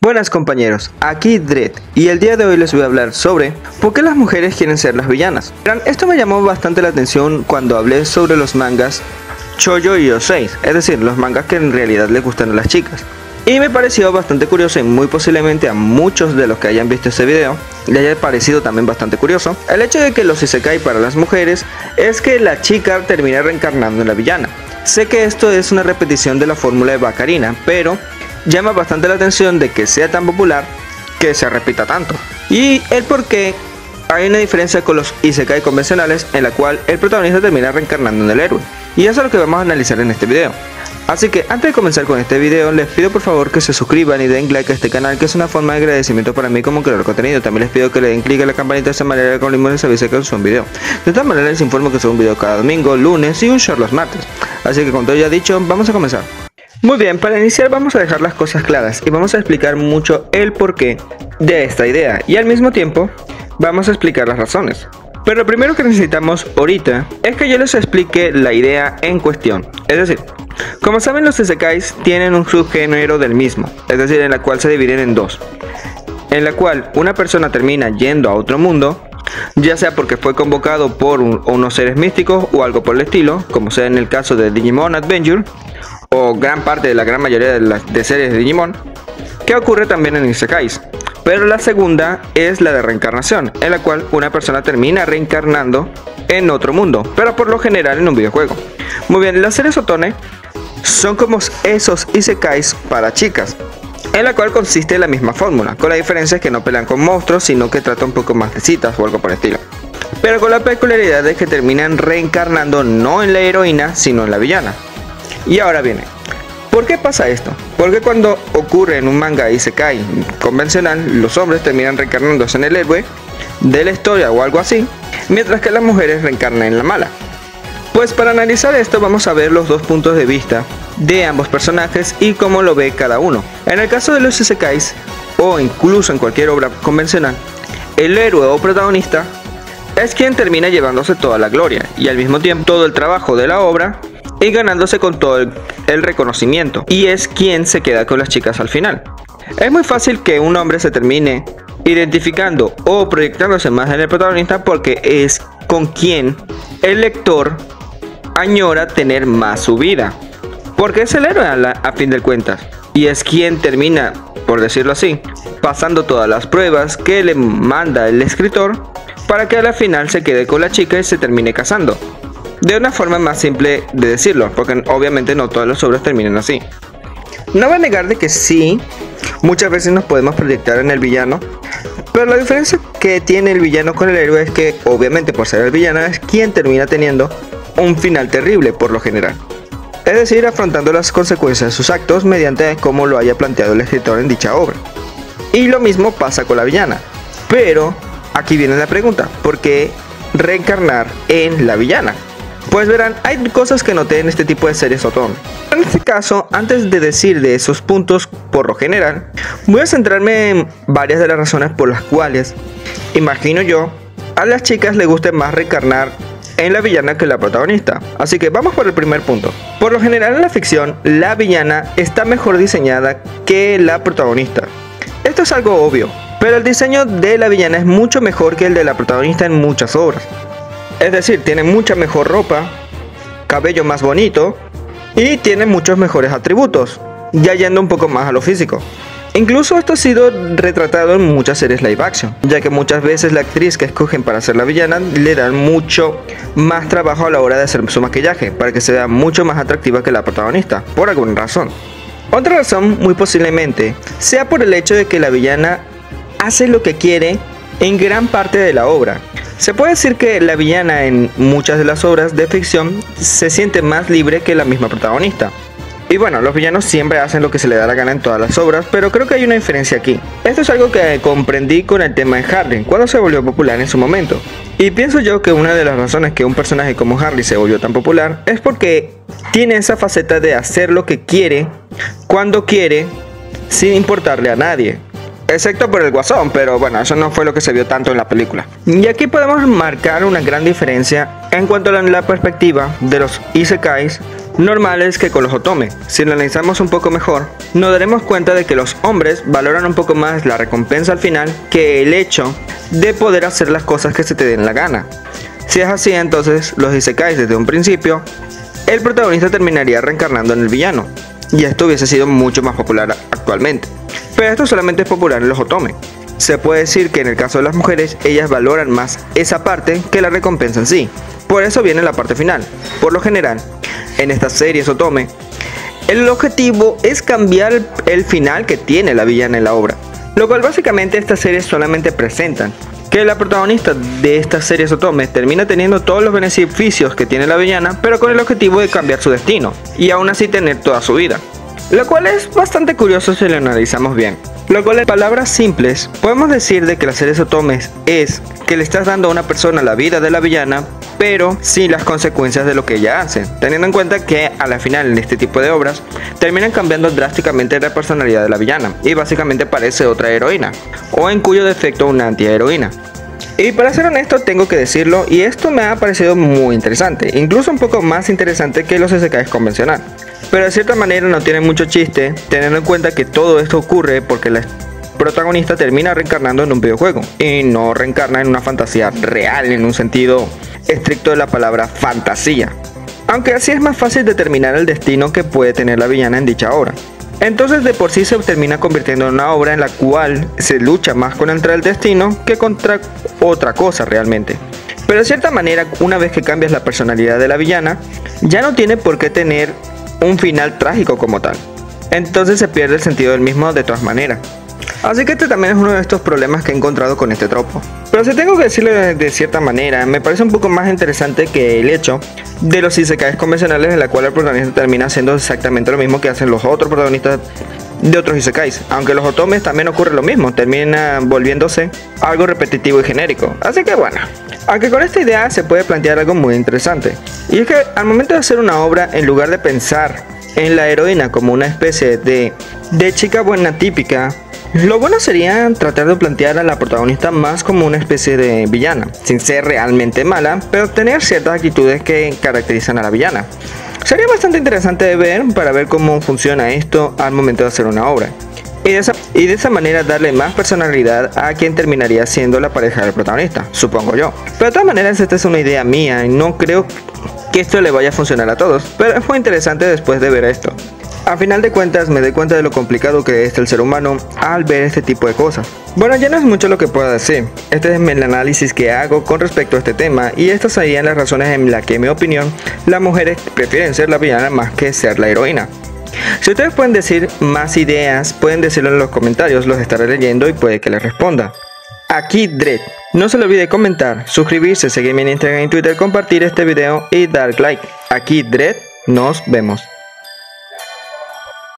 Buenas compañeros, aquí Dredd y el día de hoy les voy a hablar sobre por qué las mujeres quieren ser las villanas. Verán, esto me llamó bastante la atención cuando hablé sobre los mangas shoujo y yosei, es decir, los mangas que en realidad les gustan a las chicas. Y me pareció bastante curioso y muy posiblemente a muchos de los que hayan visto este video les haya parecido también bastante curioso el hecho de que los isekai para las mujeres es que la chica termina reencarnando en la villana. Sé que esto es una repetición de la fórmula de Baccarina, pero llama bastante la atención de que sea tan popular que se repita tanto. Y el por qué hay una diferencia con los isekai convencionales en la cual el protagonista termina reencarnando en el héroe. Y eso es lo que vamos a analizar en este video. Así que antes de comenzar con este video, les pido por favor que se suscriban y den like a este canal, que es una forma de agradecimiento para mí como creador de contenido. También les pido que le den click a la campanita de esta manera con limón les avise que subo un video. De esta manera les informo que subo un video cada domingo, lunes y un short los martes. Así que con todo ya dicho, vamos a comenzar. Muy bien, para iniciar vamos a dejar las cosas claras y vamos a explicar mucho el porqué de esta idea y al mismo tiempo vamos a explicar las razones. Pero lo primero que necesitamos ahorita es que yo les explique la idea en cuestión. Es decir, como saben, los isekais tienen un subgénero del mismo, es decir, en la cual se dividen en dos, en la cual una persona termina yendo a otro mundo, ya sea porque fue convocado por unos seres místicos o algo por el estilo, como sea en el caso de Digimon Adventure o gran parte de la gran mayoría de series de Digimon, que ocurre también en isekais. Pero la segunda es la de reencarnación, en la cual una persona termina reencarnando en otro mundo, pero por lo general en un videojuego. Muy bien, las series otone son como esos isekais para chicas, en la cual consiste la misma fórmula, con la diferencia que no pelean con monstruos, sino que trata un poco más de citas o algo por el estilo. Pero con la peculiaridad de que terminan reencarnando no en la heroína, sino en la villana. Y ahora viene, ¿por qué pasa esto? Porque cuando ocurre en un manga isekai convencional, los hombres terminan reencarnándose en el héroe de la historia o algo así, mientras que las mujeres reencarnan en la mala. Pues para analizar esto vamos a ver los dos puntos de vista de ambos personajes y cómo lo ve cada uno. En el caso de los isekais, o incluso en cualquier obra convencional, el héroe o protagonista es quien termina llevándose toda la gloria y al mismo tiempo todo el trabajo de la obra y ganándose con todo el reconocimiento, y es quien se queda con las chicas al final. Es muy fácil que un hombre se termine identificando o proyectándose más en el protagonista porque es con quien el lector añora tener más su vida, porque es el héroe a fin de cuentas, y es quien termina, por decirlo así, pasando todas las pruebas que le manda el escritor para que a la final se quede con la chica y se termine casando. De una forma más simple de decirlo, porque obviamente no todas las obras terminan así. No voy a negar de que sí, muchas veces nos podemos proyectar en el villano, pero la diferencia que tiene el villano con el héroe es que obviamente por ser el villano es quien termina teniendo un final terrible por lo general. Es decir, afrontando las consecuencias de sus actos mediante como lo haya planteado el escritor en dicha obra. Y lo mismo pasa con la villana. Pero aquí viene la pregunta, ¿por qué reencarnar en la villana? Pues verán, hay cosas que noté en este tipo de series otone. En este caso, antes de decir de esos puntos por lo general, voy a centrarme en varias de las razones por las cuales, imagino yo, a las chicas les guste más reencarnar en la villana que la protagonista. Así que vamos por el primer punto. Por lo general en la ficción, la villana está mejor diseñada que la protagonista. Esto es algo obvio, pero el diseño de la villana es mucho mejor que el de la protagonista en muchas obras. Es decir, tiene mucha mejor ropa, cabello más bonito y tiene muchos mejores atributos, ya yendo un poco más a lo físico. Incluso esto ha sido retratado en muchas series live action, ya que muchas veces la actriz que escogen para ser la villana le dan mucho más trabajo a la hora de hacer su maquillaje, para que se vea mucho más atractiva que la protagonista, por alguna razón. Otra razón, muy posiblemente, sea por el hecho de que la villana hace lo que quiere en gran parte de la obra. Se puede decir que la villana en muchas de las obras de ficción se siente más libre que la misma protagonista. Y bueno, los villanos siempre hacen lo que se les da la gana en todas las obras, pero creo que hay una diferencia aquí. Esto es algo que comprendí con el tema de Harley, cuando se volvió popular en su momento. Y pienso yo que una de las razones que un personaje como Harley se volvió tan popular es porque tiene esa faceta de hacer lo que quiere, cuando quiere, sin importarle a nadie. excepto por el Guasón, pero bueno, eso no fue lo que se vio tanto en la película. Y aquí podemos marcar una gran diferencia en cuanto a la perspectiva de los isekais normales que con los otome. Si lo analizamos un poco mejor, nos daremos cuenta de que los hombres valoran un poco más la recompensa al final que el hecho de poder hacer las cosas que se te den la gana. Si es así, entonces los isekais desde un principio, el protagonista terminaría reencarnando en el villano, y esto hubiese sido mucho más popular actualmente. Pero esto solamente es popular en los otome. Se puede decir que en el caso de las mujeres, ellas valoran más esa parte que la recompensa en sí. Por eso viene la parte final. Por lo general, en estas series otome, el objetivo es cambiar el final que tiene la villana en la obra. Lo cual básicamente estas series solamente presentan que la protagonista de estas series otome termina teniendo todos los beneficios que tiene la villana, pero con el objetivo de cambiar su destino, y aún así tener toda su vida. Lo cual es bastante curioso si lo analizamos bien. Lo cual en palabras simples, podemos decir de que las series otomes es que le estás dando a una persona la vida de la villana, pero sin las consecuencias de lo que ella hace, teniendo en cuenta que a la final en este tipo de obras terminan cambiando drásticamente la personalidad de la villana y básicamente parece otra heroína, o en cuyo defecto una antiheroína. Y para ser honesto tengo que decirlo, y esto me ha parecido muy interesante, incluso un poco más interesante que los isekais convencional. Pero de cierta manera no tiene mucho chiste, teniendo en cuenta que todo esto ocurre porque la protagonista termina reencarnando en un videojuego y no reencarna en una fantasía real en un sentido estricto de la palabra fantasía. Aunque así es más fácil determinar el destino que puede tener la villana en dicha obra. Entonces de por sí se termina convirtiendo en una obra en la cual se lucha más contra el destino que contra otra cosa realmente. Pero de cierta manera, una vez que cambias la personalidad de la villana, ya no tiene por qué tener un final trágico como tal. Entonces se pierde el sentido del mismo de todas maneras. Así que este también es uno de estos problemas que he encontrado con este tropo. Pero si tengo que decirlo de cierta manera, me parece un poco más interesante que el hecho de los isekais convencionales en la cual el protagonista termina haciendo exactamente lo mismo que hacen los otros protagonistas de otros isekais. Aunque los otomes también ocurre lo mismo, termina volviéndose algo repetitivo y genérico. Así que bueno, aunque con esta idea se puede plantear algo muy interesante. Y es que al momento de hacer una obra, en lugar de pensar en la heroína como una especie de chica buena típica, lo bueno sería tratar de plantear a la protagonista más como una especie de villana, sin ser realmente mala, pero tener ciertas actitudes que caracterizan a la villana. Sería bastante interesante de ver para ver cómo funciona esto al momento de hacer una obra. Y de esa manera darle más personalidad a quien terminaría siendo la pareja del protagonista, supongo yo. Pero de todas maneras esta es una idea mía y no creo que esto le vaya a funcionar a todos, pero fue interesante después de ver esto. A final de cuentas me doy cuenta de lo complicado que es el ser humano al ver este tipo de cosas. Bueno, ya no es mucho lo que pueda decir. Este es el análisis que hago con respecto a este tema, y estas serían las razones en las que, en mi opinión, las mujeres prefieren ser la villana más que ser la heroína. Si ustedes pueden decir más ideas, pueden decirlo en los comentarios, los estaré leyendo y puede que les responda. Aquí Dread. No se le olvide comentar, suscribirse, seguirme en Instagram y Twitter, compartir este video y dar like. Aquí Dread, nos vemos.